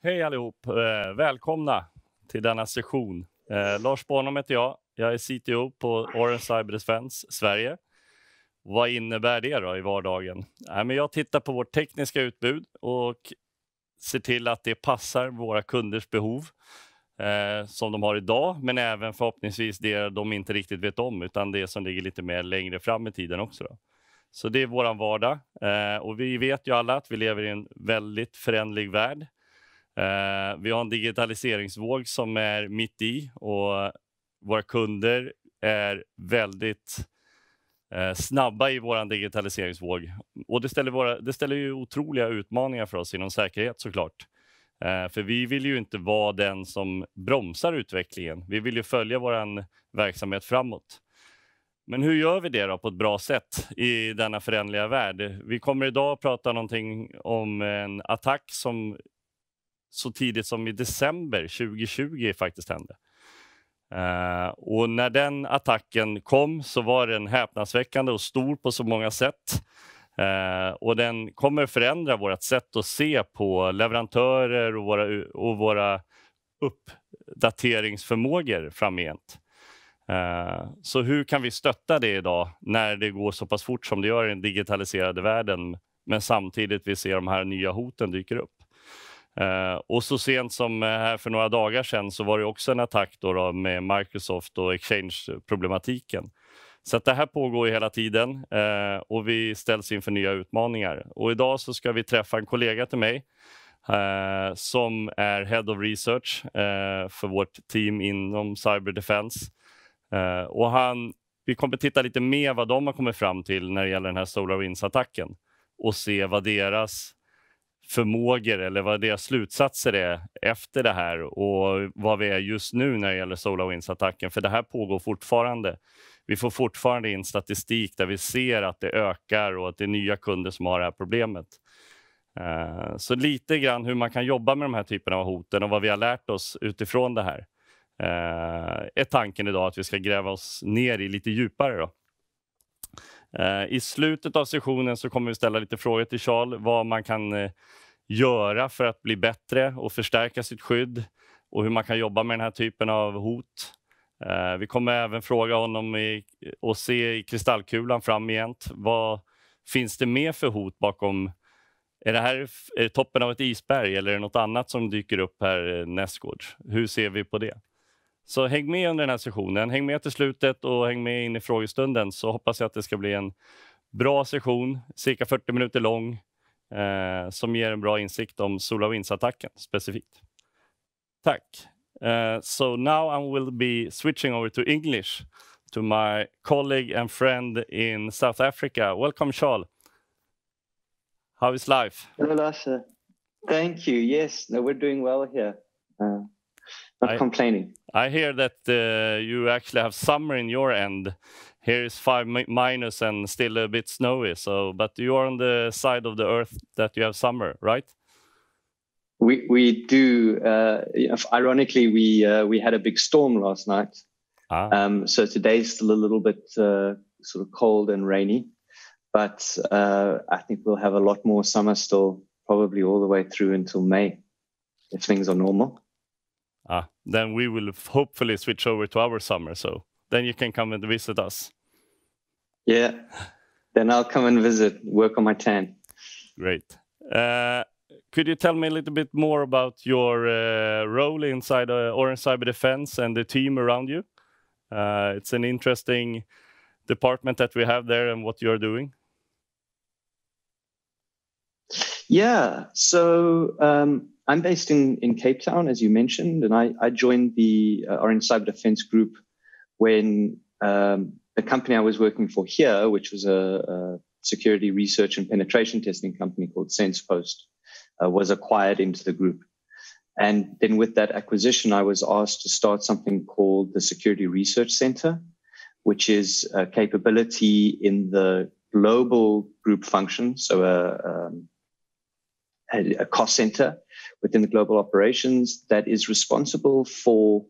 Hej allihop, välkomna till denna session. Lars Bonholm heter jag. Jag är CTO på Orange Cyberdefense Sverige. Vad innebär det då i vardagen? Men jag tittar på vårt tekniska utbud och ser till att det passar våra kunders behov som de har idag, men även förhoppningsvis det de inte riktigt vet om, utan det som ligger lite mer längre fram i tiden också då. Så det är våran vardag, och vi vet ju alla att vi lever i en väldigt föränderlig värld. Vi har en digitaliseringsvåg som är mitt i, och våra kunder är väldigt snabba i våran digitaliseringsvåg. Och det ställer ju otroliga utmaningar för oss inom säkerhet såklart. För vi vill ju inte vara den som bromsar utvecklingen. Vi vill ju följa våran verksamhet framåt. Men hur gör vi det då på ett bra sätt i denna föränderliga värld? Vi kommer idag att prata någonting om en attack som så tidigt som i december 2020 faktiskt hände. Och när den attacken kom så var den häpnadsväckande och stor på så många sätt. Och den kommer förändra vårt sätt att se på leverantörer och våra uppdateringsförmågor framgent. Så hur kan vi stötta det idag när det går så pass fort som det gör i den digitaliserade världen, men samtidigt vi ser de här nya hoten dyker upp? Och så sent som här för några dagar sedan så var det också en attack då med Microsoft och Exchange-problematiken. Så att det här pågår hela tiden, och vi ställs inför nya utmaningar. Och idag så ska vi träffa en kollega till mig som är Head of Research för vårt team inom Cyberdefense. Och vi kommer titta lite mer vad de har kommit fram till när det gäller den här Solarwinds-attacken. Och se vad deras förmågor eller vad deras slutsatser är efter det här. Och vad vi är just nu när det gäller Solarwinds-attacken. För det här pågår fortfarande. Vi får fortfarande in statistik där vi ser att det ökar och att det är nya kunder som har det här problemet. Så lite grann hur man kan jobba med de här typerna av hoten och vad vi har lärt oss utifrån det här. Är tanken idag att vi ska gräva oss ner i lite djupare då. I slutet av sessionen så kommer vi ställa lite frågor till Charl. Vad man kan göra för att bli bättre och förstärka sitt skydd. Och hur man kan jobba med den här typen av hot. Vi kommer även fråga honom och se i kristallkulan framgent. Vad finns det mer för hot bakom? Är det toppen av ett isberg eller är det något annat som dyker upp här nästgårds? Hur ser vi på det? Så häng med under den här sessionen. Häng med till slutet och häng med in i frågestunden, så hoppas jag att det ska bli en bra session, cirka 40 minuter lång, som ger en bra insikt om Solarwinds-attacken specifikt. Tack. So now I will be switching over to English to my colleague and friend in South Africa. Welcome, Charl. How is life? Hello, Lasse. Thank you. Yes, no, we're doing well here. Not complaining. I hear that you actually have summer in your end. Here is 5 minus and still a bit snowy. But you are on the side of the earth that you have summer, right? We do. Ironically, we had a big storm last night. So today's still a little bit sort of cold and rainy. But I think we'll have a lot more summer still, probably all the way through until May, if things are normal. Then we will hopefully switch over to our summer, so then you can come and visit us. Yeah, then I'll come and visit, work on my tan. Great. Could you tell me a little bit more about your role inside Orange Cyberdefense and the team around you? It's an interesting department that we have there and what you're doing. Yeah, so I'm based in Cape Town, as you mentioned, and I joined the Orange Cyberdefense group when the company I was working for here, which was a security research and penetration testing company called SensePost, was acquired into the group. And then with that acquisition, I was asked to start something called the Security Research Center, which is a capability in the global group function, so a cost center within the global operations that is responsible for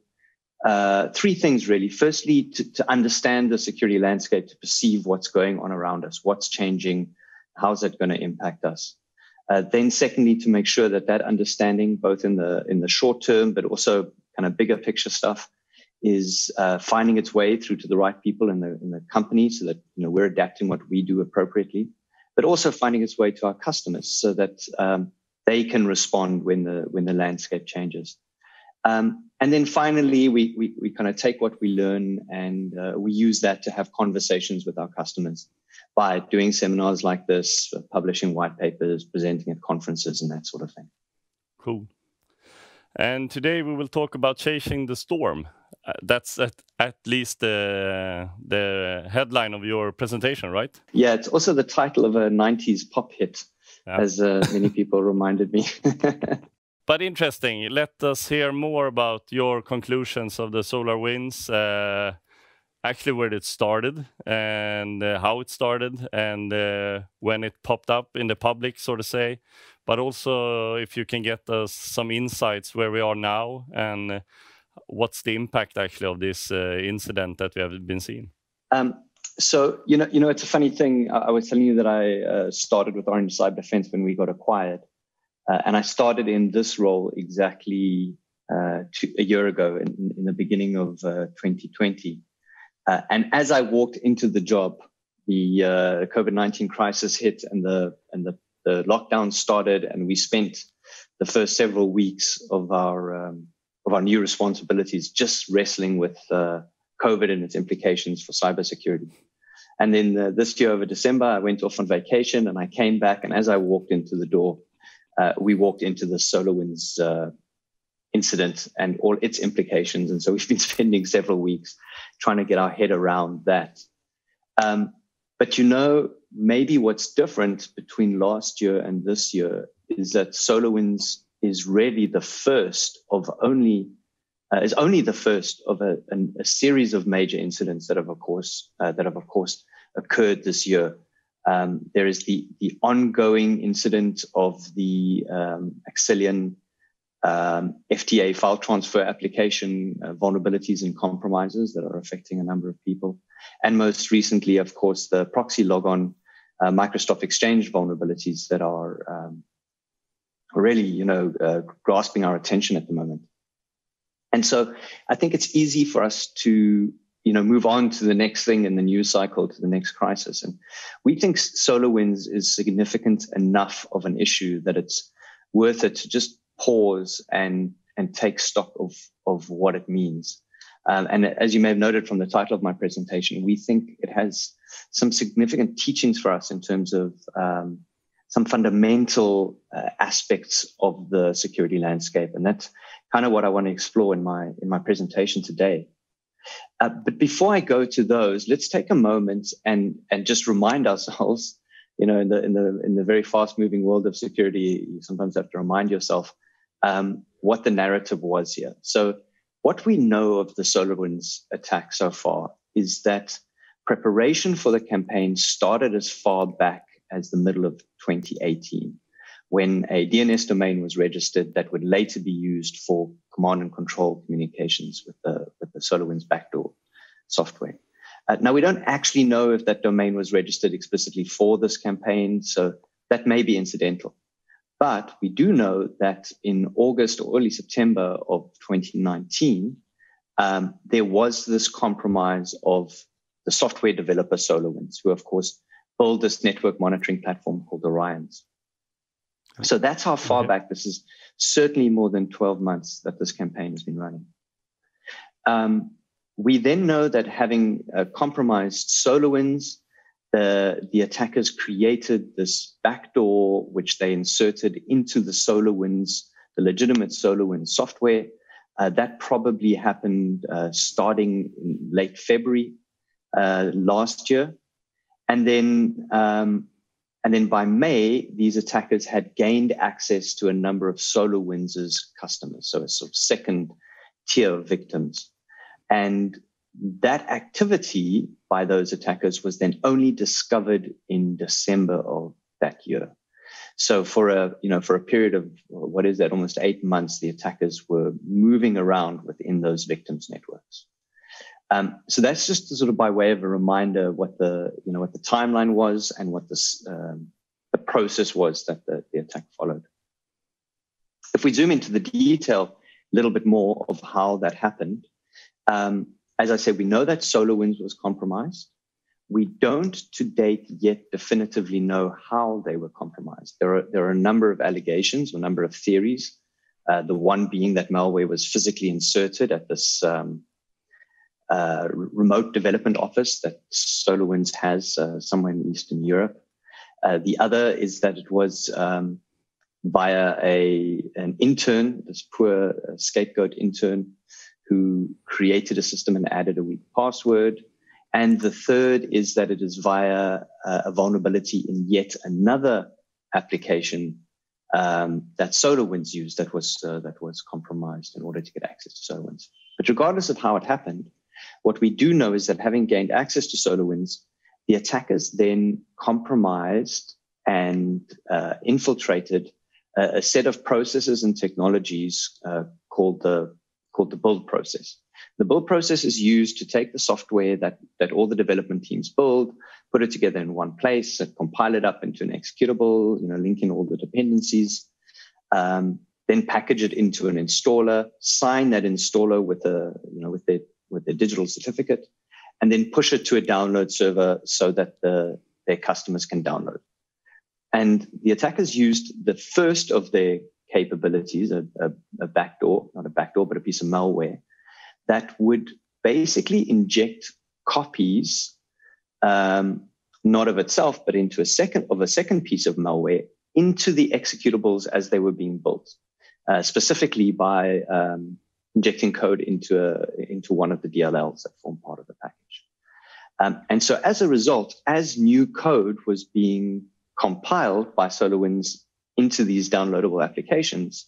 three things, really. Firstly, to understand the security landscape, to perceive what's going on around us, what's changing, how's that going to impact us. Then secondly, to make sure that understanding, both in the short term, but also kind of bigger picture stuff, is finding its way through to the right people in the company, so that we're adapting what we do appropriately, but also finding its way to our customers so that they can respond when the landscape changes. And then finally, we kind of take what we learn and we use that to have conversations with our customers by doing seminars like this, publishing white papers, presenting at conferences, and that sort of thing. Cool. And today we will talk about chasing the storm. That's at least the headline of your presentation, right? Yeah, it's also the title of a 90s pop hit, as many people reminded me. But interesting. Let us hear more about your conclusions of the Solarwinds, actually where it started and how it started and when it popped up in the public, so to say. But also if you can get us some insights where we are now and what's the impact actually of this incident that we have been seeing. So, it's a funny thing. I was telling you that I started with Orange Cyberdefense when we got acquired. And I started in this role exactly a year ago in the beginning of 2020. And as I walked into the job, the COVID-19 crisis hit and the lockdown started, and we spent the first several weeks of our new responsibilities just wrestling with COVID and its implications for cybersecurity. And then this year over December, I went off on vacation and I came back, and as I walked into the door, we walked into the Solarwinds incident and all its implications. And so we've been spending several weeks trying to get our head around that. But maybe what's different between last year and this year is that Solarwinds is really the first of only the first of a series of major incidents that have of course occurred this year. There is the ongoing incident of the Axelian FTA file transfer application vulnerabilities and compromises that are affecting a number of people. And most recently, of course, the proxy logon Microsoft Exchange vulnerabilities that are really, grasping our attention at the moment. And so I think it's easy for us to move on to the next thing in the news cycle, to the next crisis. And we think Solarwinds is significant enough of an issue that it's worth it to just pause and take stock of what it means. And as you may have noted from the title of my presentation, we think it has some significant teachings for us in terms of some fundamental aspects of the security landscape. And that's kind of what I want to explore in my presentation today. But before I go to those, let's take a moment and just remind ourselves, in the very fast-moving world of security, you sometimes have to remind yourself what the narrative was here. So what we know of the Solarwinds attack so far is that preparation for the campaign started as far back as the middle of 2018, when a DNS domain was registered that would later be used for command and control communications with the Solarwinds backdoor software. Now, we don't actually know if that domain was registered explicitly for this campaign, so that may be incidental. But we do know that in August or early September of 2019, there was this compromise of the software developer Solarwinds, who, of course, build this network monitoring platform called Orions. So that's how far back. This is certainly more than 12 months that this campaign has been running. We then know that having compromised Solarwinds, the attackers created this backdoor, which they inserted into the Solarwinds, the legitimate Solarwinds software. That probably happened starting in late February last year. And then by May, these attackers had gained access to a number of Solarwinds' customers, so a sort of second tier of victims. And that activity by those attackers was then only discovered in December of that year. So for a period of, almost 8 months, the attackers were moving around within those victims' networks. So that's just sort of by way of a reminder what the timeline was and what the process was that the attack If we zoom into the detail a little bit more of how that happened, as I said, we know that Solarwinds was compromised. We don't to date yet definitively know how they were compromised. There are a number of allegations, a number of theories. The one being that malware was physically inserted at this remote development office that Solarwinds has somewhere in Eastern Europe. The other is that it was via an intern, this poor scapegoat intern, who created a system and added a weak password. And the third is that it is via a vulnerability in yet another application that Solarwinds used that was compromised in order to get access to Solarwinds. But regardless of how it happened, what we do know is that having gained access to Solarwinds, the attackers then compromised and infiltrated a set of processes and technologies called the build process. The build process is used to take the software that all the development teams build, put it together in one place, compile it up into an executable, link in all the dependencies, then package it into an installer, sign that installer with their digital certificate, and then push it to a download server so that their customers can download. And the attackers used the first of their capabilities, a backdoor, not a backdoor, but a piece of malware that would basically inject copies, not of itself, but into a second piece of malware into the executables as they were being built, specifically by injecting code into one of the DLLs that form part of the package. And so as a result, as new code was being compiled by Solarwinds into these downloadable applications,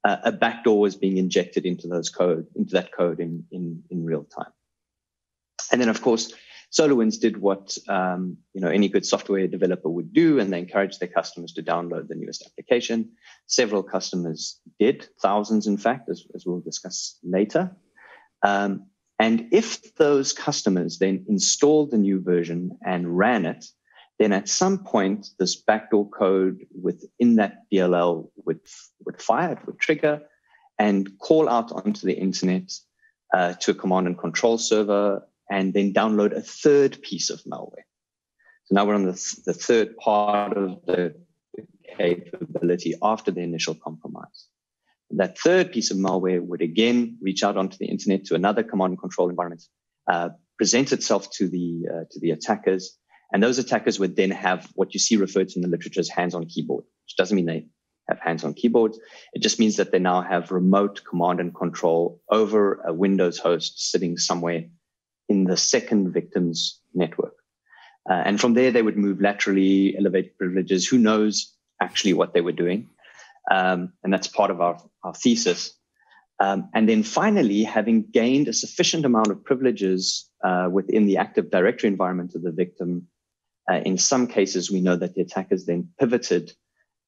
a backdoor was being injected into that code in real time. And then, of course, Solarwinds did what any good software developer would do, and they encouraged their customers to download the newest application. Several customers did, thousands, in fact, as we'll discuss later. And if those customers then installed the new version and ran it, then at some point, this backdoor code within that DLL would fire, it would trigger, and call out onto the internet to a command and control server, and then download a third piece of malware. So now we're on the third part of the capability after the initial compromise. That third piece of malware would again reach out onto the internet to another command and control environment, present itself to the attackers, and those attackers would then have what you see referred to in the literature as hands-on keyboard, which doesn't mean they have hands-on keyboards. It just means that they now have remote command and control over a Windows host sitting somewhere in the second victim's network. And from there, they would move laterally, elevate privileges. Who knows actually what they were doing? And that's part of our thesis. And then finally, having gained a sufficient amount of privileges within the Active Directory environment of the victim, in some cases, we know that the attackers then pivoted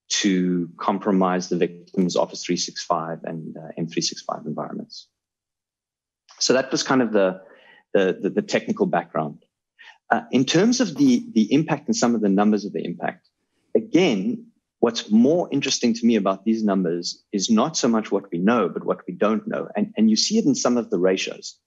to compromise the victim's Office 365 and M365 environments. So that was kind of the technical background. In terms of the impact and some of the numbers of the impact, again, what's more interesting to me about these numbers is not so much what we know, but what we don't know. And you see it in some of the ratios.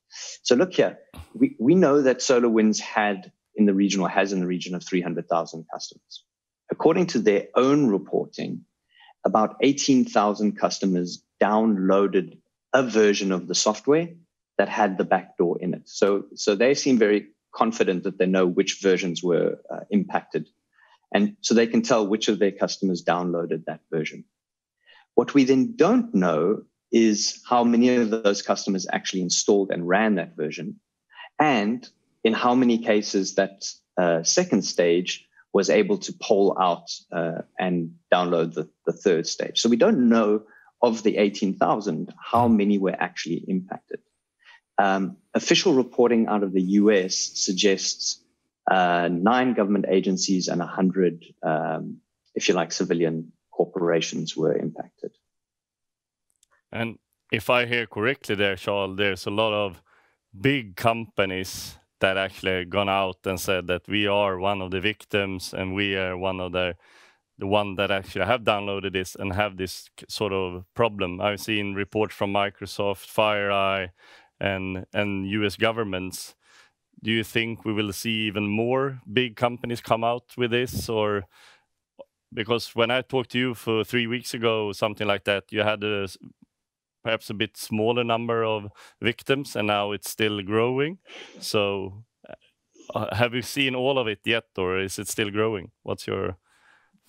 So look here, we know that Solarwinds has in the region of 300,000 customers. According to their own reporting, about 18,000 customers downloaded a version of the software that had the backdoor in it. So they seem very confident that they know which versions were impacted. And so they can tell which of their customers downloaded that version. What we then don't know is how many of those customers actually installed and ran that version, and in how many cases that second stage was able to pull out and download the third stage. So we don't know of the 18,000 how many were actually impacted. Official reporting out of the US suggests 9 government agencies and 100, if you like, civilian corporations were impacted. And if I hear correctly there, Charl, there's a lot of big companies that actually gone out and said that we are one of the victims and we are one of their the one that actually have downloaded this and have this sort of problem. I've seen reports from Microsoft, FireEye, and US governments. Do you think we will see even more big companies come out with this? Or because when I talked to you for 3 weeks ago, something like that, you had perhaps a bit smaller number of victims, and now it's still growing. So have you seen all of it yet, or is it still growing? What's your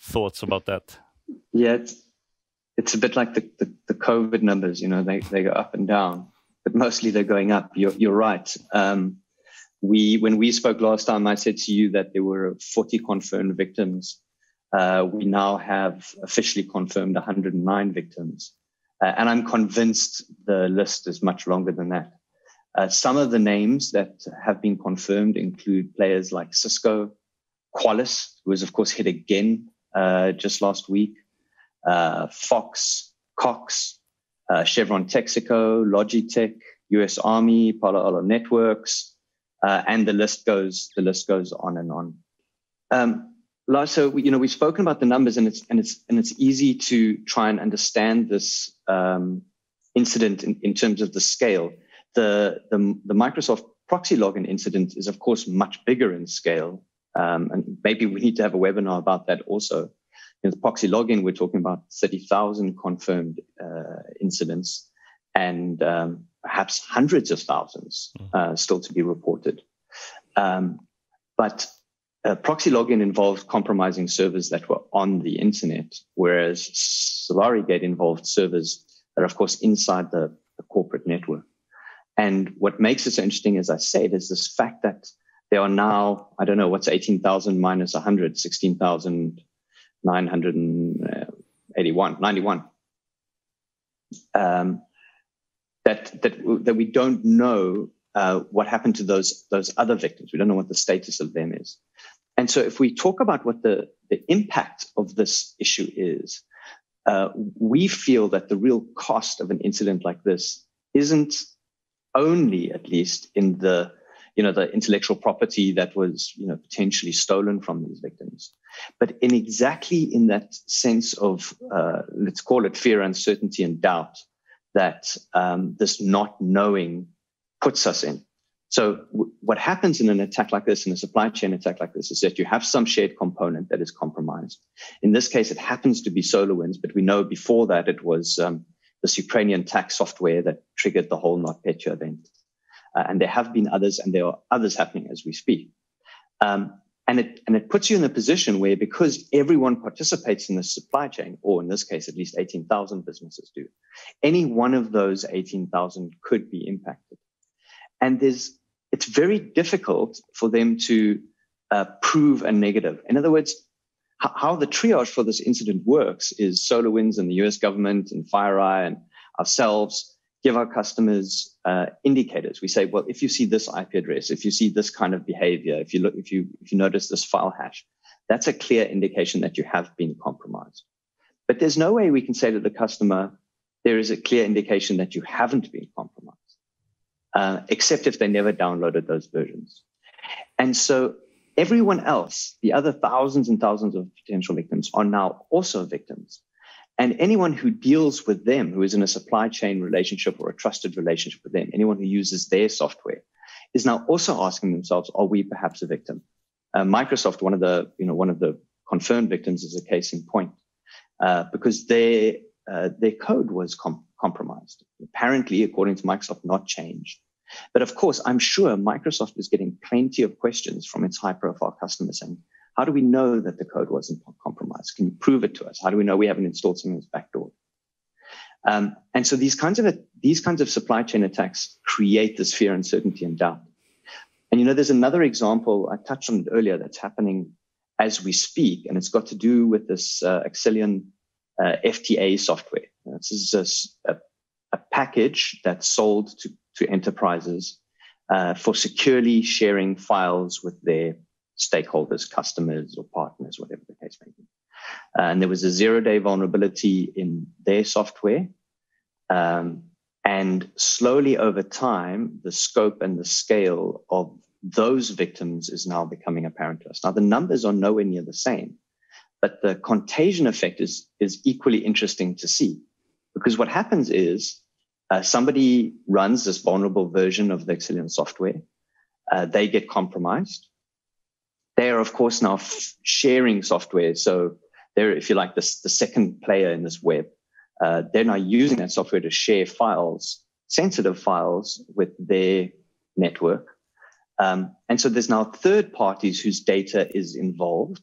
thoughts about that? Yeah, it's a bit like the COVID numbers. They go up and down, but mostly they're going up. You're right. When we spoke last time, I said to you that there were 40 confirmed victims. We now have officially confirmed 109 victims. And I'm convinced the list is much longer than that. Some of the names that have been confirmed include players like Cisco, Qualys, who was, of course, hit again just last week, Fox, Cox, Chevron Texaco, Logitech, US Army, Palo Alto Networks, and the list goes on and on. So we've spoken about the numbers, and it's easy to try and understand this incident in terms of the scale. The Microsoft proxy login incident is, of course, much bigger in scale, and maybe we need to have a webinar about that also. In the proxy login, we're talking about 30,000 confirmed incidents, and perhaps hundreds of thousands still to be reported. But proxy login involved compromising servers that were on the internet, whereas SolariGate involved servers that are, of course, inside the corporate network. And what makes it so interesting, as I said, is this fact that there are now, I don't know, what's 18,000 minus 100, 91. That we don't know what happened to those other victims. We don't know what the status of them is. And so if we talk about what the impact of this issue is, we feel that the real cost of an incident like this isn't only, at least, in the intellectual property that was potentially stolen from these victims, but exactly in that sense of let's call it fear, uncertainty, and doubt that this not knowing puts us in. So what happens in an attack like this, in a supply chain attack like this, is that you have some shared component that is compromised. In this case, it happens to be Solarwinds, but we know before that it was this Ukrainian tax software that triggered the whole NotPetya event. And there have been others, and there are others happening as we speak. And it puts you in a position where, because everyone participates in the supply chain, or in this case, at least 18,000 businesses do, any one of those 18,000 could be impacted. And it's very difficult for them to prove a negative. In other words, how the triage for this incident works is Solarwinds and the US government and FireEye and ourselves give our customers indicators. We say, well, if you see this IP address, if you see this kind of behavior, if you notice this file hash, that's a clear indication that you have been compromised. But there's no way we can say to the customer, there is a clear indication that you haven't been compromised, except if they never downloaded those versions. And so everyone else, the other thousands and thousands of potential victims, are now also victims. And anyone who deals with them, who is in a supply chain relationship or a trusted relationship with them, anyone who uses their software, is now also asking themselves, are we perhaps a victim? Microsoft, one of the confirmed victims, is a case in point, because their code was compromised. Apparently, according to Microsoft, not changed. But of course, I'm sure Microsoft is getting plenty of questions from its high-profile customers saying, how do we know that the code wasn't compromised? Can you prove it to us? How do we know we haven't installed something that's backdoored? And so these kinds of supply chain attacks create this fear, uncertainty, and doubt. And there's another example, I touched on it earlier, that's happening as we speak, and it's got to do with this Axelion FTA software. This is a package that's sold to enterprises for securely sharing files with their stakeholders, customers, or partners, whatever the case may be. And there was a 0-day vulnerability in their software. And slowly over time, the scope and the scale of those victims is now becoming apparent to us. Now, the numbers are nowhere near the same, But the contagion effect is equally interesting to see, because what happens is somebody runs this vulnerable version of the Excellion software. They get compromised. They are, of course, now sharing software. So they're, if you like, the second player in this web. They're now using that software to share files, sensitive files, with their network. And so there's now third parties whose data is involved.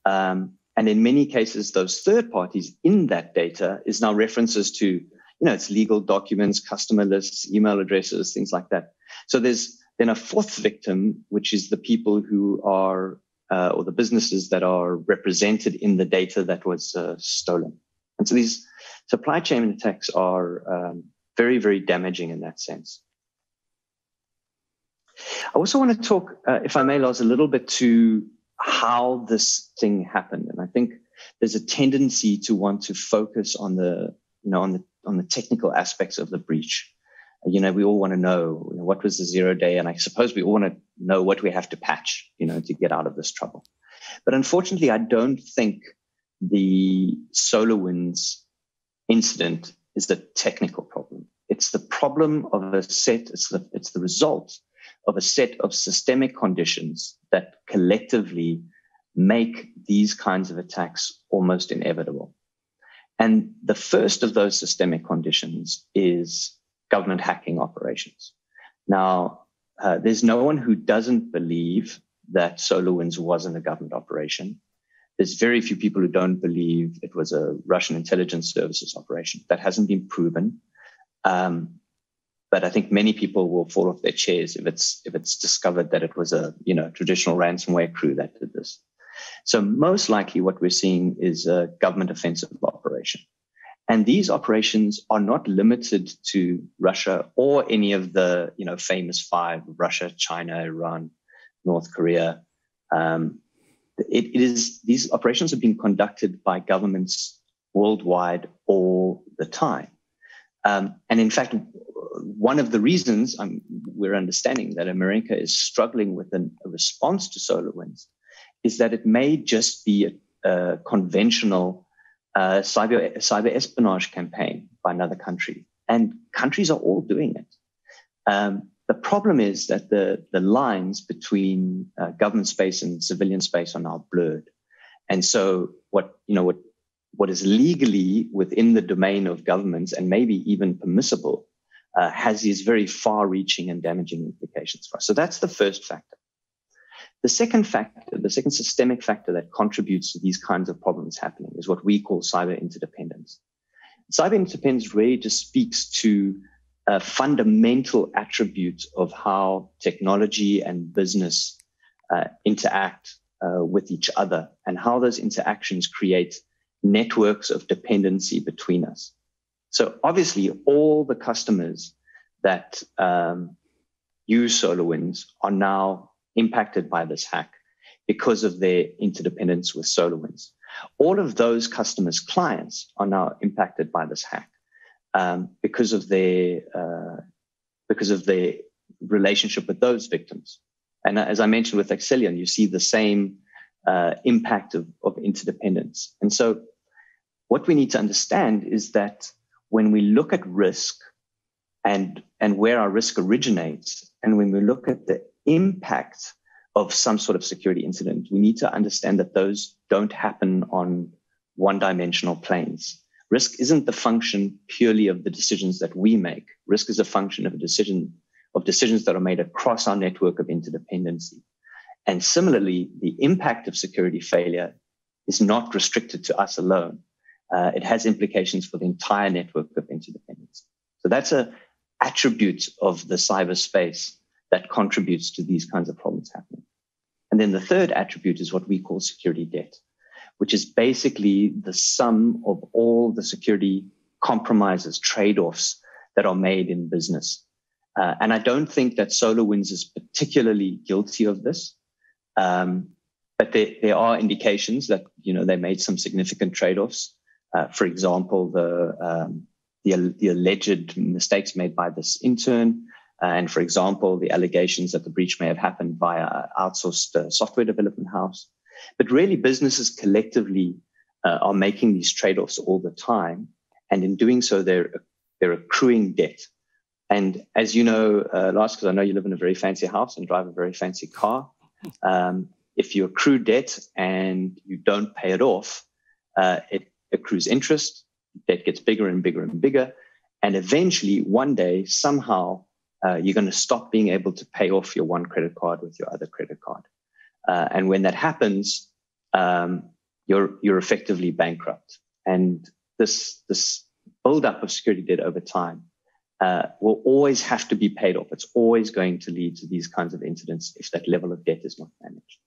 And in many cases, those third parties in that data is now references to, it's legal documents, customer lists, email addresses, things like that. So there's then a fourth victim, which is the people who are, or the businesses that are represented in the data that was stolen. And so these supply chain attacks are very, very damaging in that sense. I also want to talk, if I may, Lars, a little bit to how this thing happened. And I think there's a tendency to want to focus on the technical aspects of the breach. We all want to know, what was the 0 day, and I suppose we all want to know what we have to patch, to get out of this trouble. But unfortunately, I don't think the Solarwinds incident is the technical problem. It's the problem of a set. It's the result of a set of systemic conditions that collectively make these kinds of attacks almost inevitable. And the first of those systemic conditions is government hacking operations. Now, there's no one who doesn't believe that Solarwinds wasn't a government operation. There's very few people who don't believe it was a Russian intelligence services operation. That hasn't been proven. But I think many people will fall off their chairs if it's discovered that it was a traditional ransomware crew that did this. So most likely what we're seeing is a government offensive operation. And these operations are not limited to Russia or any of the famous five: Russia, China, Iran, North Korea. These operations are being conducted by governments worldwide all the time. And in fact, one of the reasons we're understanding that America is struggling with a response to Solarwinds is that it may just be a conventional cyber espionage campaign by another country. And countries are all doing it. The problem is that the lines between government space and civilian space are now blurred. And so what is legally within the domain of governments and maybe even permissible has these very far-reaching and damaging implications for us. So that's the first factor. The second systemic factor that contributes to these kinds of problems happening is what we call cyber interdependence. Cyber interdependence really just speaks to a fundamental attribute of how technology and business interact with each other, and how those interactions create networks of dependency between us. So obviously, all the customers that use SolarWinds are now impacted by this hack because of their interdependence with SolarWinds. All of those customers' clients are now impacted by this hack because of their relationship with those victims. And as I mentioned with Excellion, you see the same impact of interdependence. And so what we need to understand is that when we look at risk and where our risk originates, and when we look at the impact of some sort of security incident, we need to understand that those don't happen on one-dimensional planes. Risk isn't the function purely of the decisions that we make. Risk is a function of decisions that are made across our network of interdependency. And similarly, the impact of security failure is not restricted to us alone. It has implications for the entire network of interdependence. So that's an attribute of the cyberspace that contributes to these kinds of problems happening. And then the third attribute is what we call security debt, which is basically the sum of all the security compromises, trade-offs that are made in business. And I don't think that SolarWinds is particularly guilty of this. But there are indications that, they made some significant trade-offs. For example, the alleged mistakes made by this intern, and for example, the allegations that the breach may have happened via outsourced software development house. But really, businesses collectively are making these trade-offs all the time. And in doing so, they're accruing debt. And as you know, Lars, because I know you live in a very fancy house and drive a very fancy car, if you accrue debt and you don't pay it off, it accrues interest, debt gets bigger and bigger and bigger. And eventually, one day, somehow, you're going to stop being able to pay off your one credit card with your other credit card. And when that happens, you're effectively bankrupt. And this buildup of security debt over time will always have to be paid off. It's always going to lead to these kinds of incidents if that level of debt is not managed.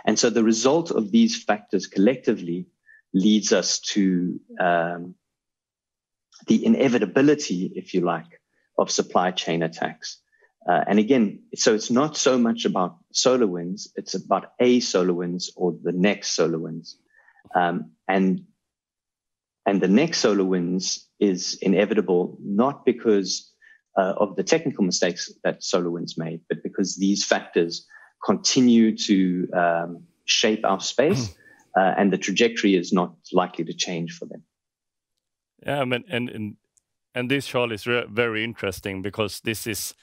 And so the result of these factors collectively leads us to the inevitability, if you like, of supply chain attacks. And again, so it's not so much about Solarwinds, it's about a Solarwinds or the next Solarwinds. And the next Solarwinds is inevitable, not because of the technical mistakes that Solarwinds made, but because these factors continue to shape our space, and the trajectory is not likely to change for them. Yeah, I mean, and this, Charl, is very interesting, because this is,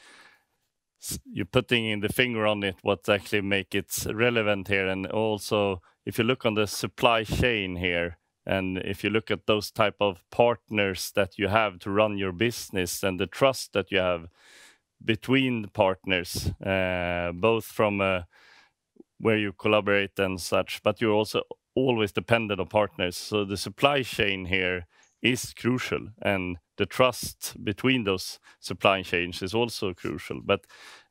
you're putting in the finger on it, what actually make it relevant here. And also, if you look on the supply chain here, and if you look at those type of partners that you have to run your business, and the trust that you have between the partners, both from where you collaborate and such, but you're also always dependent on partners. So the supply chain here is crucial, and the trust between those supply chains is also crucial.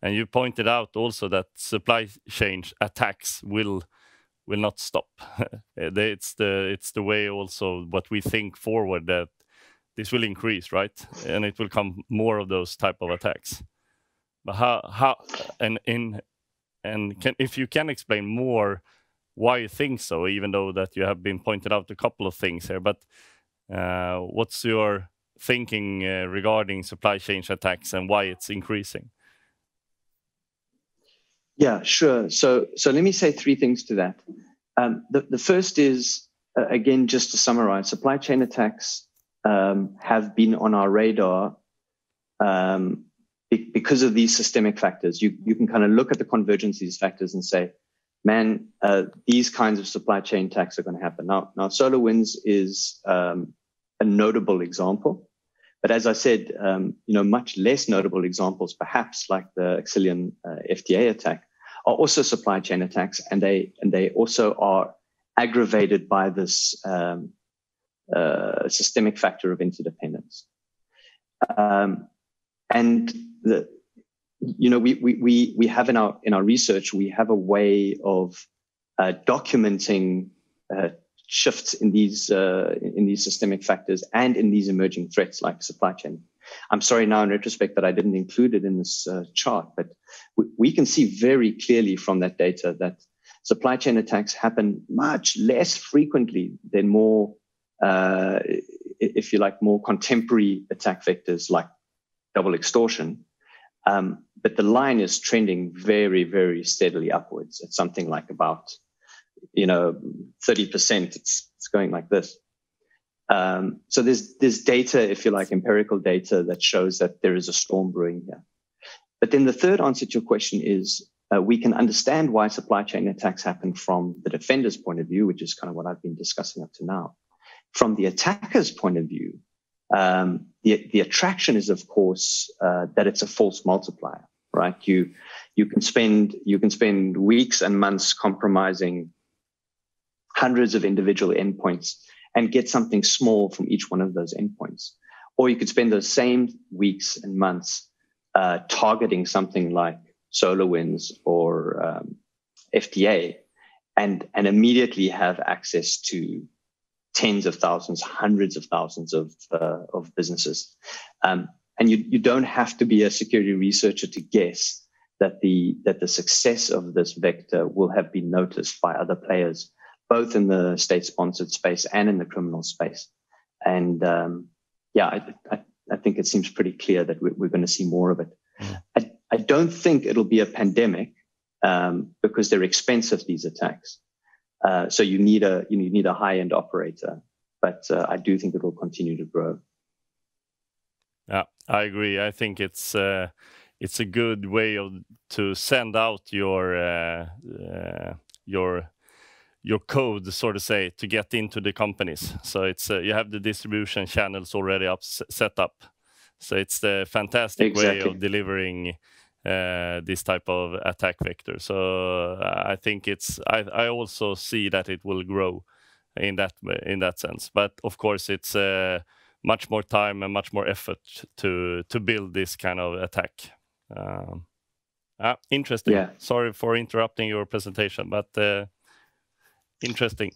And you pointed out also that supply chain attacks will not stop. It's the way also what we think forward, that this will increase, right? And it will come more of those type of attacks. But if you can explain more why you think so, even though that you have been pointed out a couple of things here, but what's your thinking regarding supply chain attacks and why it's increasing? Yeah, sure. So let me say three things to that. The first is, again, just to summarize, supply chain attacks have been on our radar because of these systemic factors. You can kind of look at the convergence of these factors and say, man, these kinds of supply chain attacks are going to happen. Now Solarwinds is a notable example. But as I said, much less notable examples, perhaps like the Exilian FDA attack, are also supply chain attacks, and they also are aggravated by this systemic factor of interdependence. And we have in our research, we have a way of documenting shifts in these systemic factors and in these emerging threats like supply chain. I'm sorry now in retrospect that I didn't include it in this chart, but we can see very clearly from that data that supply chain attacks happen much less frequently than more, if you like, more contemporary attack vectors like double extortion. But the line is trending very, very steadily upwards. It's something like about 30%. It's going like this. So there's data, if you like, empirical data that shows that there is a storm brewing here. But then the third answer to your question is we can understand why supply chain attacks happen from the defender's point of view, which is kind of what I've been discussing up to now. From the attacker's point of view, the attraction is, of course, that it's a false multiplier, right? You can spend weeks and months compromising hundreds of individual endpoints and get something small from each one of those endpoints. Or you could spend those same weeks and months targeting something like Solarwinds or FDA and immediately have access to tens of thousands, hundreds of thousands of businesses. And you don't have to be a security researcher to guess that the success of this vector will have been noticed by other players, both in the state-sponsored space and in the criminal space. And I think it seems pretty clear that we're going to see more of it. Mm. I don't think it'll be a pandemic because they're expensive, these attacks. So you need a high-end operator, but I do think it will continue to grow. Yeah, I agree. I think it's a good way to send out your code, so to say, to get into the companies. So it's you have the distribution channels already set up. So it's the fantastic way of delivering this type of attack vector. So I think I also see that it will grow in that sense. But of course, it's much more time and much more effort to build this kind of attack. Interesting. Yeah. Sorry for interrupting your presentation, but interesting.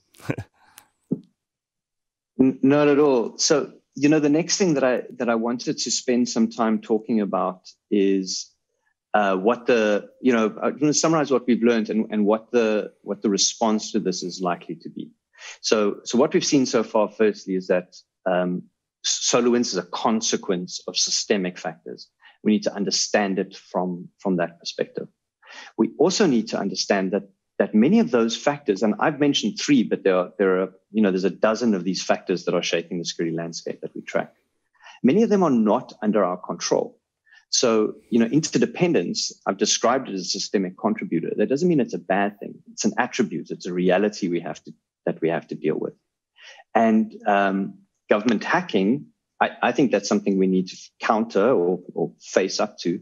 Not at all. So, the next thing that I wanted to spend some time talking about is I'm going to summarize what we've learned and what the response to this is likely to be. So what we've seen so far, firstly, is that Solarwinds is a consequence of systemic factors. We need to understand it from that perspective. We also need to understand that many of those factors, and I've mentioned 3, but there are there's a dozen of these factors that are shaping the security landscape that we track. Many of them are not under our control. So, interdependence, I've described it as a systemic contributor. That doesn't mean it's a bad thing. It's an attribute. It's a reality that we have to deal with. And government hacking, I think that's something we need to counter or face up to.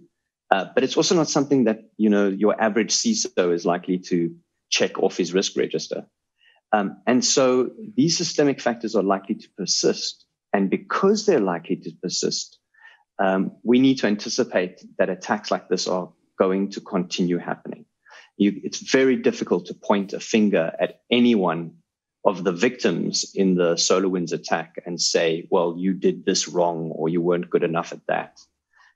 But it's also not something that, your average CISO is likely to check off his risk register. And so these systemic factors are likely to persist. And because they're likely to persist, we need to anticipate that attacks like this are going to continue happening. It's very difficult to point a finger at any one of the victims in the SolarWinds attack and say, well, you did this wrong or you weren't good enough at that.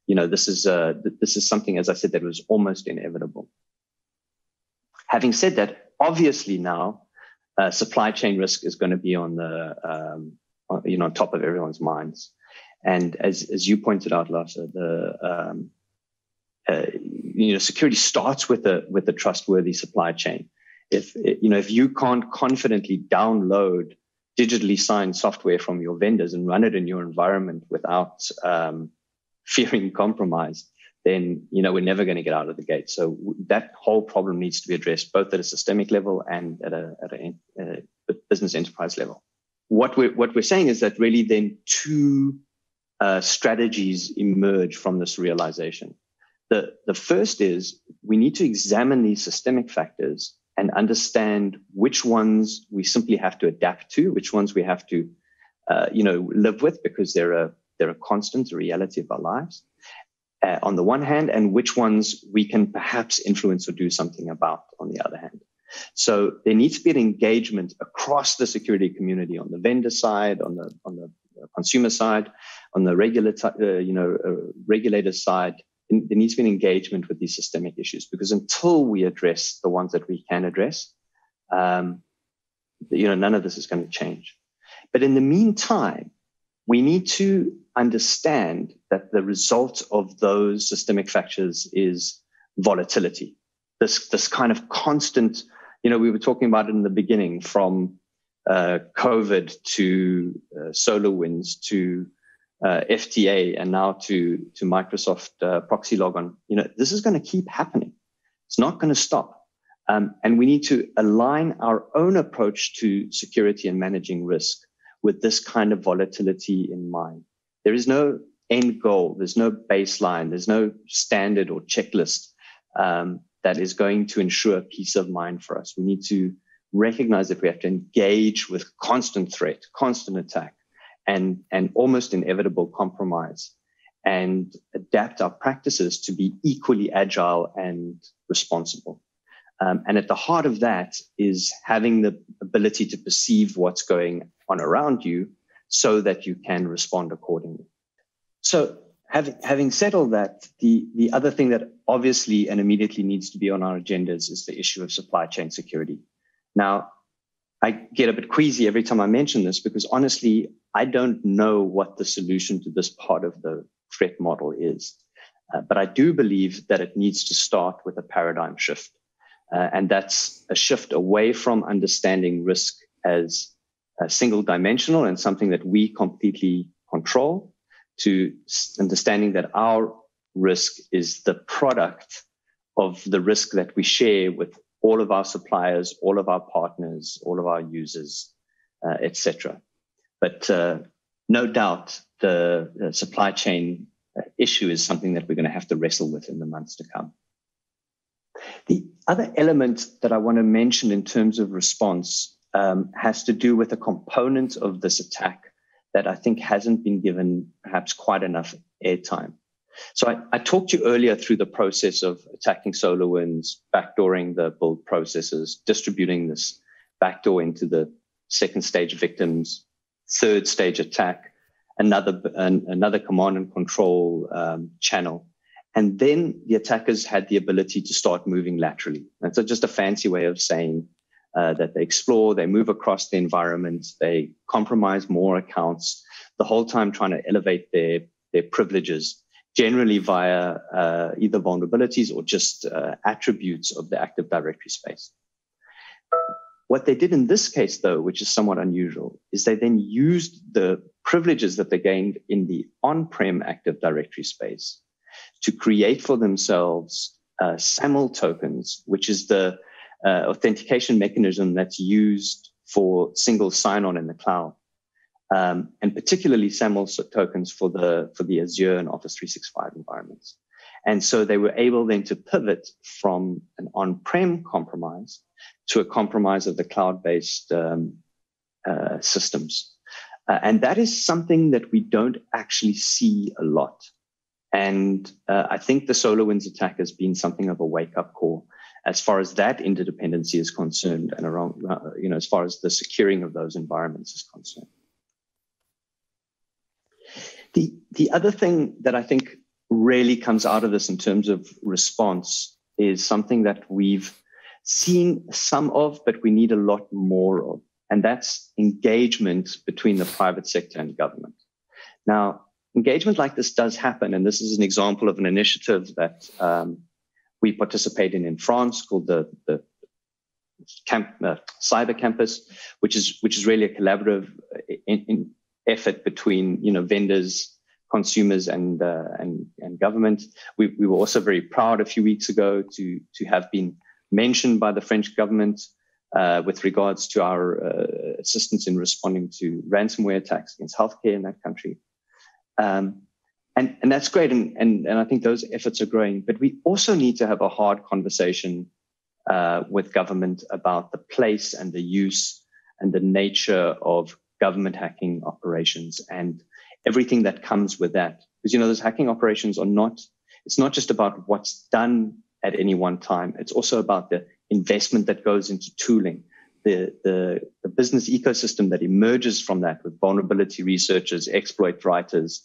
This is something, as I said, that was almost inevitable. Having said that, obviously now supply chain risk is going to be on on top of everyone's minds. And as you pointed out, Lasse, security starts with a trustworthy supply chain. If you can't confidently download digitally signed software from your vendors and run it in your environment without fearing compromise, then we're never going to get out of the gate. So that whole problem needs to be addressed both at a systemic level and at a business enterprise level. What we're saying is that really then 2 strategies emerge from this realization. The first is we need to examine these systemic factors and understand which ones we simply have to adapt to, which ones we have to live with because they're a constant, a reality of our lives. On the one hand, and which ones we can perhaps influence or do something about on the other hand. So there needs to be an engagement across the security community on the vendor side, on the consumer side, on the regulator side. There needs to be an engagement with these systemic issues because until we address the ones that we can address, none of this is going to change. But in the meantime, we need to understand that the result of those systemic factors is volatility. This kind of constant, we were talking about it in the beginning, from COVID to SolarWinds to FTA and now to Microsoft proxy logon. This is going to keep happening. It's not going to stop. And we need to align our own approach to security and managing risk with this kind of volatility in mind. There is no end goal. There's no baseline. There's no standard or checklist that is going to ensure peace of mind for us. We need to recognize that we have to engage with constant threat, constant attack, and almost inevitable compromise, and adapt our practices to be equally agile and responsible. And at the heart of that is having the ability to perceive what's going on around you so that you can respond accordingly. So having said all that, the other thing that obviously and immediately needs to be on our agendas is the issue of supply chain security. Now, I get a bit queasy every time I mention this because honestly, I don't know what the solution to this part of the threat model is. But I do believe that it needs to start with a paradigm shift. And that's a shift away from understanding risk as single dimensional and something that we completely control, to understanding that our risk is the product of the risk that we share with all of our suppliers, all of our partners, all of our users, etc. But no doubt the supply chain issue is something that we're going to have to wrestle with in the months to come. The other element that I want to mention in terms of response has to do with a component of this attack that I think hasn't been given perhaps quite enough airtime. So I talked to you earlier through the process of attacking Solarwinds, backdooring the build processes, distributing this backdoor into the second stage victims, third stage attack, another command and control channel. And then the attackers had the ability to start moving laterally. And so just a fancy way of saying that they explore, they move across the environment, they compromise more accounts, the whole time trying to elevate their privileges, generally via either vulnerabilities or just attributes of the Active Directory space. What they did in this case, though, which is somewhat unusual, is they then used the privileges that they gained in the on-prem Active Directory space to create for themselves SAML tokens, which is the authentication mechanism that's used for single sign-on in the cloud, and particularly SAML tokens for the Azure and Office 365 environments. And so they were able then to pivot from an on-prem compromise to a compromise of the cloud-based systems. And that is something that we don't actually see a lot. And I think the Solarwinds attack has been something of a wake-up call as far as that interdependency is concerned, and around, as far as the securing of those environments is concerned. The other thing that I think really comes out of this in terms of response is something that we've seen some of, but we need a lot more of, and that's engagement between the private sector and government. Now, engagement like this does happen, and this is an example of an initiative that we participate in France called the Cyber Campus, which is really a collaborative effort between vendors, consumers, and government. We were also very proud a few weeks ago to have been mentioned by the French government with regards to our assistance in responding to ransomware attacks against healthcare in that country. And that's great. And I think those efforts are growing. But we also need to have a hard conversation with government about the place and the use and the nature of government hacking operations and everything that comes with that. Because, those hacking operations it's not just about what's done at any one time. It's also about the investment that goes into tooling, the business ecosystem that emerges from that with vulnerability researchers, exploit writers,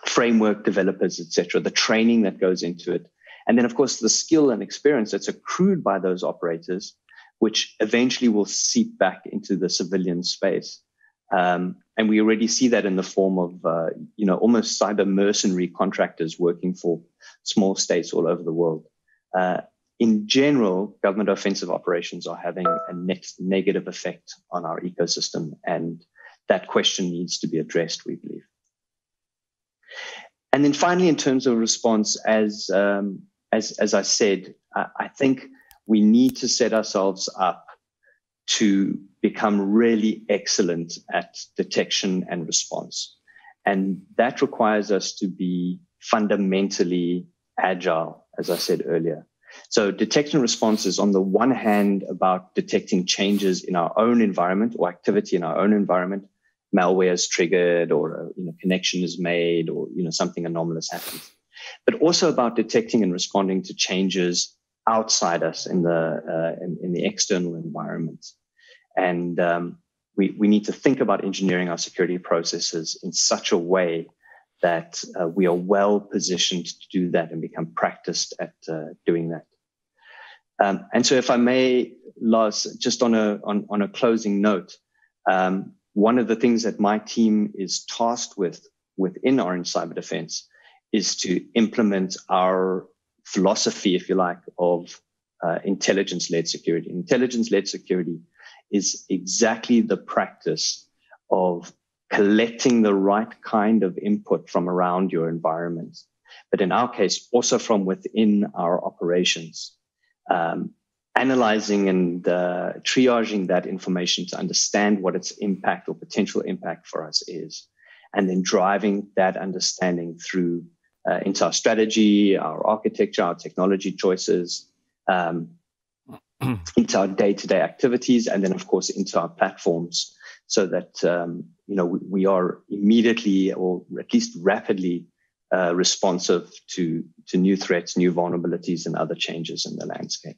framework developers, etc., the training that goes into it. And then, of course, the skill and experience that's accrued by those operators, which eventually will seep back into the civilian space. And we already see that in the form of, almost cyber mercenary contractors working for small states all over the world. In general, government offensive operations are having a negative effect on our ecosystem, and that question needs to be addressed, we believe. And then finally, in terms of response, as I said, I think we need to set ourselves up to become really excellent at detection and response. And that requires us to be fundamentally agile, as I said earlier. So detection and response is on the one hand about detecting changes in our own environment or activity in our own environment. Malware is triggered, or a connection is made, or something anomalous happens. But also about detecting and responding to changes outside us in the external environment. And we need to think about engineering our security processes in such a way that we are well positioned to do that and become practiced at doing that. And so, if I may, Lars, just on a closing note, one of the things that my team is tasked with within Orange Cyberdefense is to implement our philosophy, if you like, of intelligence-led security. Intelligence-led security is exactly the practice of collecting the right kind of input from around your environment, but in our case, also from within our operations, analyzing and triaging that information to understand what its impact or potential impact for us is, and then driving that understanding through into our strategy, our architecture, our technology choices, into our day-to-day activities, and then, of course, into our platforms, so that we are immediately, or at least rapidly, responsive to new threats, new vulnerabilities, and other changes in the landscape.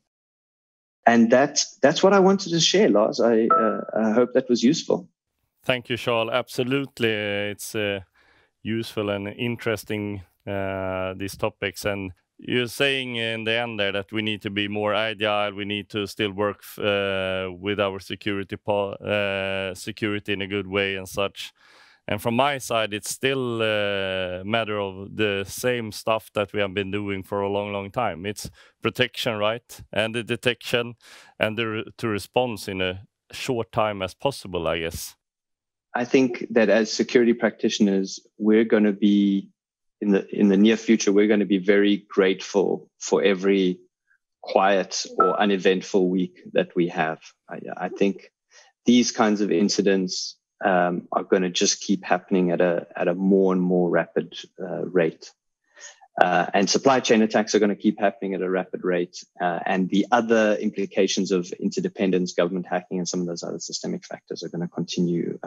And that's what I wanted to share, Lars. I hope that was useful. Thank you, Charl. Absolutely, it's useful and interesting, these topics. And you're saying in the end there that we need to be more agile. We need to still work with our security in a good way and such. And from my side, it's still a matter of the same stuff that we have been doing for a long, long time. It's protection, right? And the detection and to response in a short time as possible, I guess. I think that as security practitioners, we're going to be, in the near future, we're going to be very grateful for every quiet or uneventful week that we have. I think these kinds of incidents are going to just keep happening at a more and more rapid rate. And supply chain attacks are going to keep happening at a rapid rate. And the other implications of interdependence, government hacking, and some of those other systemic factors are going to continue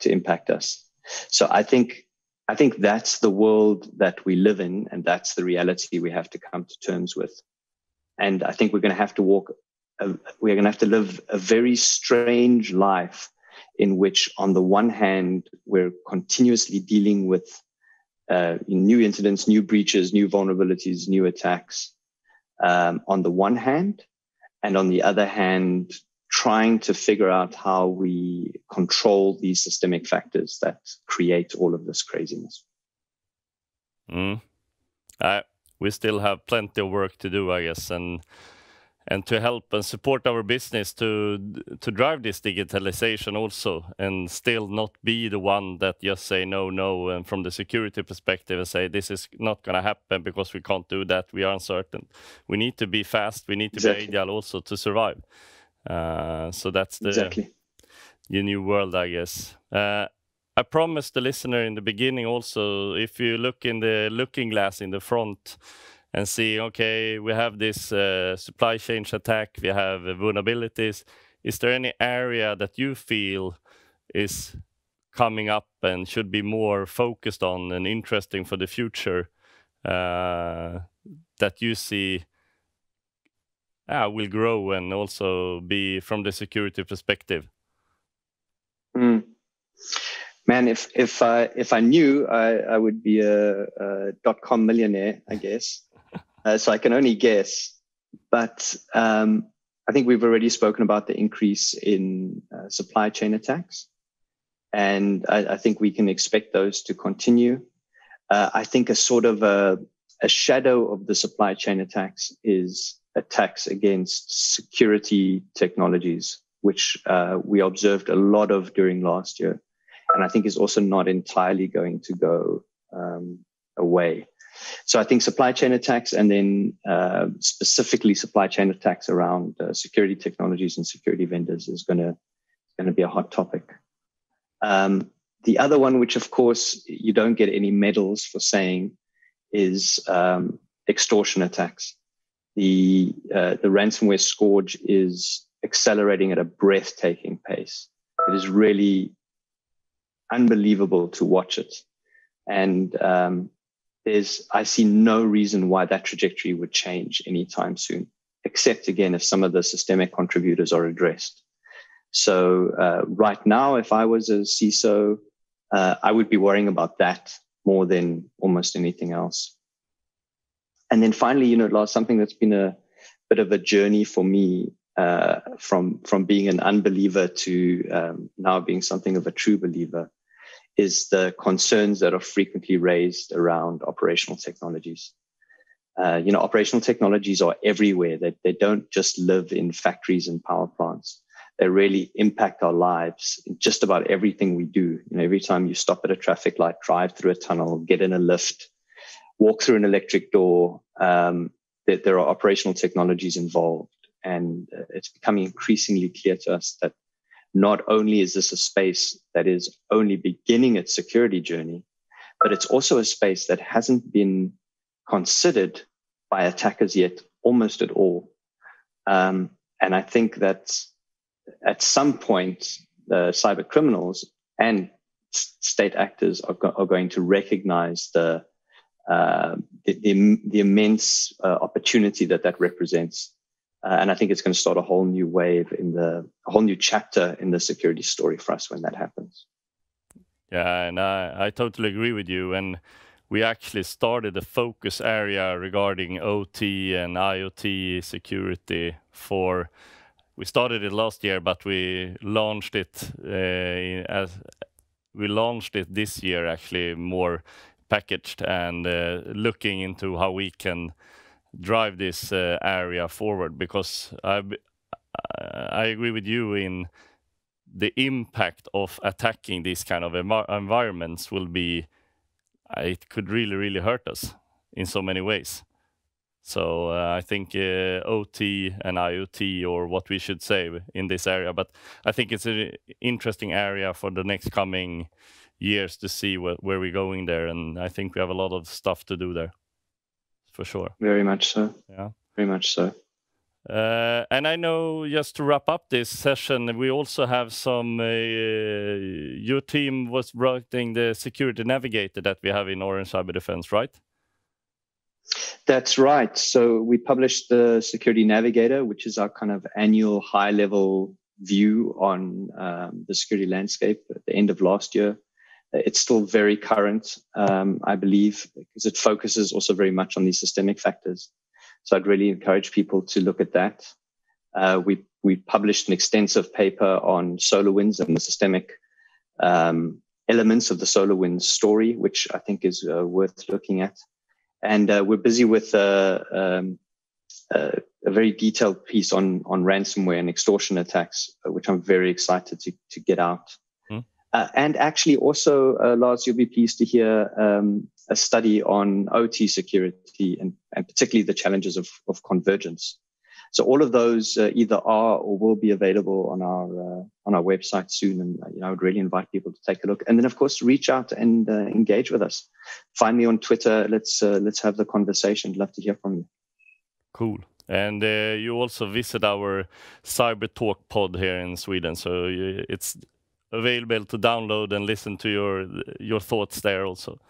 to impact us. So I think that's the world that we live in, and that's the reality we have to come to terms with. And I think we're going to have to we're going to have to live a very strange life in which, on the one hand, we're continuously dealing with new incidents, new breaches, new vulnerabilities, new attacks, on the one hand, and on the other hand, trying to figure out how we control these systemic factors that create all of this craziness. We still have plenty of work to do, I guess, and to help and support our business to drive this digitalization also, and still not be the one that just say no, and from the security perspective and say this is not going to happen because we can't do that, we are uncertain. We need to be fast, we need to be agile also to survive. So that's the new world, I guess. I promised the listener in the beginning also, if you look in the looking glass in the front and see, okay, we have this supply chain attack, we have vulnerabilities. Is there any area that you feel is coming up and should be more focused on and interesting for the future, that you see will grow and also be from the security perspective? Man, if I knew, I would be a .com millionaire, I guess. So I can only guess. But I think we've already spoken about the increase in supply chain attacks. And I think we can expect those to continue. I think a sort of a shadow of the supply chain attacks is attacks against security technologies, which we observed a lot of during last year. And I think is also not entirely going to go away. So I think supply chain attacks, and then specifically supply chain attacks around security technologies and security vendors, is going to be a hot topic. The other one, which of course you don't get any medals for saying, is extortion attacks. The ransomware scourge is accelerating at a breathtaking pace. It is really unbelievable to watch it. And I see no reason why that trajectory would change anytime soon, except again, if some of the systemic contributors are addressed. So right now, if I was a CISO, I would be worrying about that more than almost anything else. And then finally, Lars, something that's been a bit of a journey for me, from being an unbeliever to now being something of a true believer, is the concerns that are frequently raised around operational technologies. Operational technologies are everywhere. They don't just live in factories and power plants. They really impact our lives in just about everything we do. Every time you stop at a traffic light, drive through a tunnel, get in a lift, walk through an electric door, that there are operational technologies involved. And it's becoming increasingly clear to us that not only is this a space that is only beginning its security journey, but it's also a space that hasn't been considered by attackers yet, almost at all. And I think that at some point, the cyber criminals and state actors are going to recognize the immense opportunity that represents. And I think it's going to start a whole new wave a whole new chapter in the security story for us when that happens. Yeah, and I totally agree with you. And we actually started a focus area regarding OT and IoT security we started it last year, but we launched it this year, actually more packaged and looking into how we can drive this area forward, because I agree with you in the impact of attacking these kind of environments will be, it could really, really hurt us in so many ways. So I think OT and IoT, or what we should say in this area, but I think it's an interesting area for the next coming years to see where we're going there. And I think we have a lot of stuff to do there, for sure. Very much so. Yeah. Very much so. And I know, just to wrap up this session, we also have some, your team was writing the security navigator that we have in Orange Cyberdefense, right? That's right. So we published the Security Navigator, which is our kind of annual high-level view on the security landscape at the end of last year. It's still very current, I believe, because it focuses also very much on these systemic factors. So I'd really encourage people to look at that. We published an extensive paper on Solarwinds and the systemic elements of the Solarwinds story, which I think is worth looking at. And we're busy with a very detailed piece on ransomware and extortion attacks, which I'm very excited to get out. And actually also, Lars, you'll be pleased to hear a study on OT security and particularly the challenges of convergence. So all of those either are or will be available on our website soon. And I would really invite people to take a look. And then, of course, reach out and engage with us. Find me on Twitter. Let's have the conversation. I'd love to hear from you. Cool. And you also visit our Cyber Talk pod here in Sweden. So it's available to download and listen to your thoughts there also.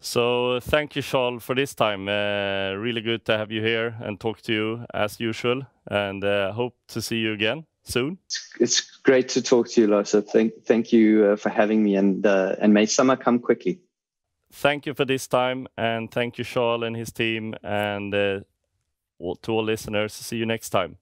So thank you, Charl, for this time. Really good to have you here and talk to you as usual, and hope to see you again soon. It's great to talk to you, Lars. So thank you for having me, and may summer come quickly. Thank you for this time, and thank you, Charl and his team, and to all listeners. See you next time.